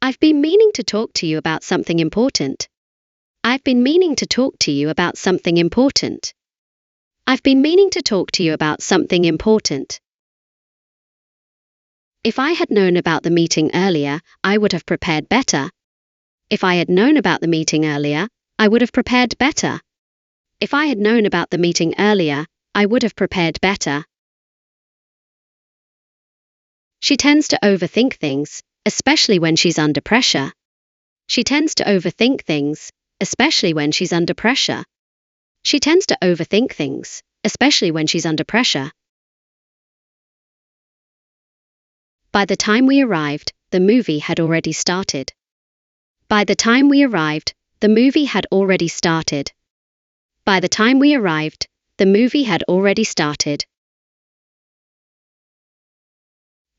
I've been meaning to talk to you about something important. I've been meaning to talk to you about something important. I've been meaning to talk to you about something important. If I had known about the meeting earlier, I would have prepared better. If I had known about the meeting earlier, I would have prepared better. If I had known about the meeting earlier, I would have prepared better. She tends to overthink things, especially when she's under pressure. She tends to overthink things, especially when she's under pressure. She tends to overthink things, especially when she's under pressure. By the time we arrived, the movie had already started. By the time we arrived, the movie had already started. By the time we arrived, the movie had already started.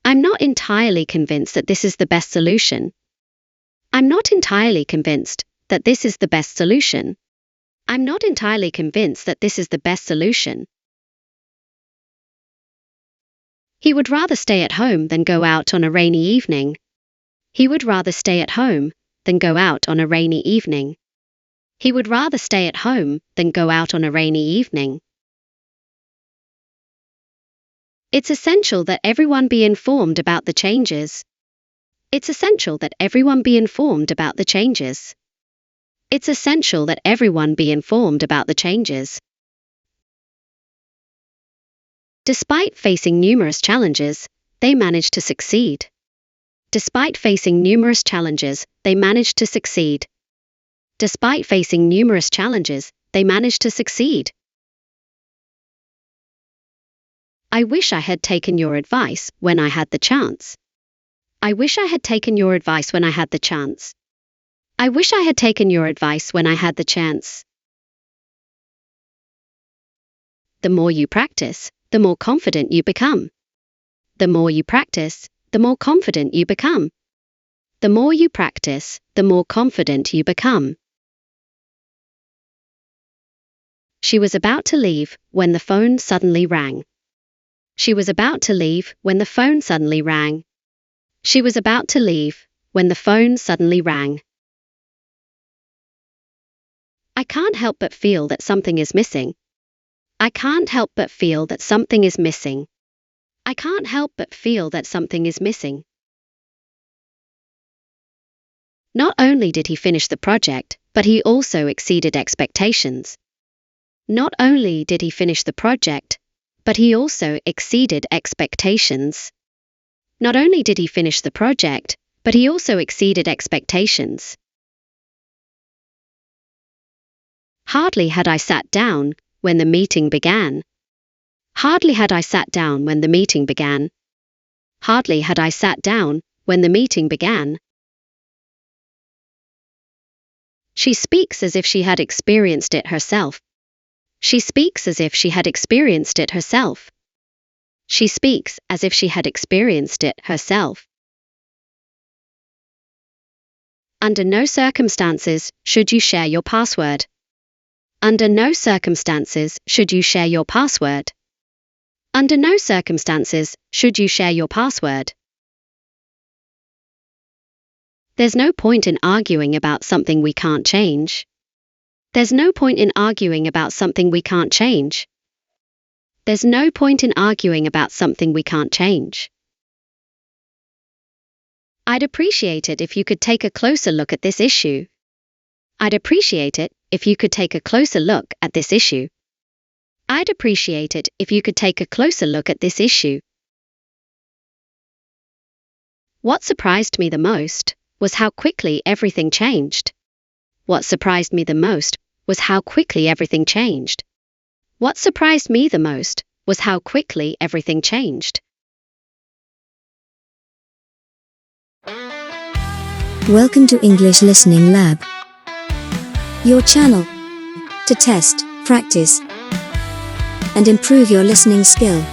I'm not entirely convinced that this is the best solution. I'm not entirely convinced that this is the best solution. I'm not entirely convinced that this is the best solution. He would rather stay at home than go out on a rainy evening. He would rather stay at home than go out on a rainy evening. He would rather stay at home than go out on a rainy evening. It's essential that everyone be informed about the changes. It's essential that everyone be informed about the changes. It's essential that everyone be informed about the changes. Despite facing numerous challenges, they managed to succeed. Despite facing numerous challenges, they managed to succeed. Despite facing numerous challenges, they managed to succeed. I wish I had taken your advice when I had the chance. I wish I had taken your advice when I had the chance. I wish I had taken your advice when I had the chance. The more you practice, the more confident you become. The more you practice, the more confident you become. The more you practice, the more confident you become. She was about to leave when the phone suddenly rang. She was about to leave when the phone suddenly rang. She was about to leave when the phone suddenly rang. I can't help but feel that something is missing. I can't help but feel that something is missing. I can't help but feel that something is missing. Not only did he finish the project, but he also exceeded expectations. Not only did he finish the project, but he also exceeded expectations. Not only did he finish the project, but he also exceeded expectations. Hardly had I sat down when the meeting began. Hardly had I sat down when the meeting began. Hardly had I sat down when the meeting began. She speaks as if she had experienced it herself. She speaks as if she had experienced it herself. She speaks as if she had experienced it herself. Under no circumstances should you share your password. Under no circumstances should you share your password. Under no circumstances should you share your password. There's no point in arguing about something we can't change. There's no point in arguing about something we can't change. There's no point in arguing about something we can't change. I'd appreciate it if you could take a closer look at this issue. I'd appreciate it if you could take a closer look at this issue. I'd appreciate it if you could take a closer look at this issue. What surprised me the most was how quickly everything changed. What surprised me the most was how quickly everything changed. What surprised me the most was how quickly everything changed. Welcome to English Listening Lab, your channel to test, practice, and improve your listening skill.